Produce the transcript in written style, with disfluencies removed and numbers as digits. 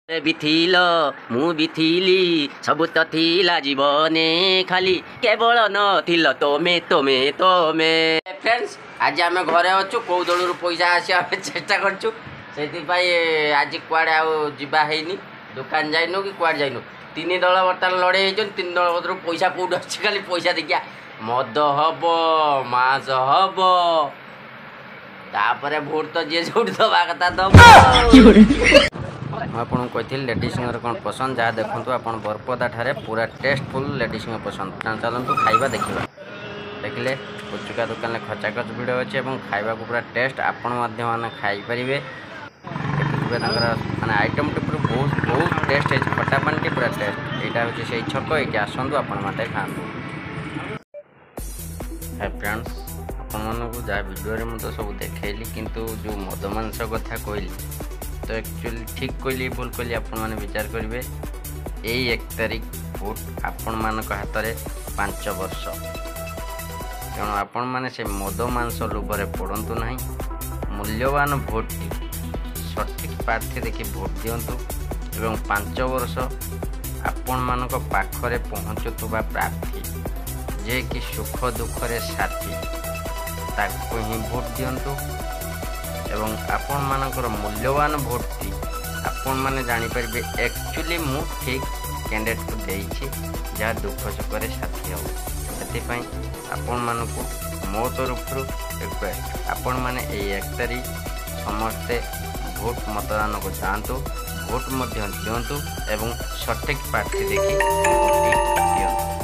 भी थिल मु भी थिली सबु तो थिला जीवने खाली केवल नथिल तोमे तोमे तोमे। फ्रेंड्स आज आम घरे अच्छु कौ दलू पैसा आसिया चेष्टा करछु आज कुआडे आनी दुकान जाइनु कि कुआडे जाइनु तीन दल बर्तमान लड़े तीन दल बदर पैसा कौट अच्छे खाली पैसा देखिया मद हम मास हम तापर भोट तो जी जो दबा कथा दब आपको कही लेडीज कौन पसंद जहाँ देखूँ आप बरपदा ठारे पूरा टेस्टफुल लेडीज पसंद चलतु खाଇବା देखा देखिले पुचुका दुकान में खचाखच भिड़ अच्छे खावा पूरा टेस्ट आपण मैंने खाईपर देखिए माने आइटम टी पूरा बहुत बहुत टेस्ट है खटा पानी टी पूरा टेस्ट यहाँ हूँ से छक ये आसतु आपण मत खाँतु। फ्रेंड्स आपको जहाँ वीडियो मुझे सब देखली किंतु जो मद मांस कथा कहली तो एक्चुअली ठीक कहली भूल कहली आपण मैंने विचार करेंगे यही 1 तारिख भोट आपण मान हाथ में 5 वर्ष तेणु आपण मैंने से मद मांस लोभरे पड़तु ना मूल्यवान भोट सठिक प्रार्थी देखि भोट दिंतु एवं 5 वर्ष आपण मान पाखरे पहुँचुवा प्रार्थी जे कि सुख दुखरे साथी ताको ही भोट दिंतु एवं आपण मानकर मूल्यवान भोटी आपण माने जानी परिबे एक्चुअली मु ठीक कैंडिडेट को देइछि जहाँ दुख सुख साथी हो से आपण मानकु मो तरफ रिक्वेस्ट आपण माने 1 तारिख समस्ते भोट मतदान को जातु भोट दिंतु एवं सठिक प्रार्थी देखि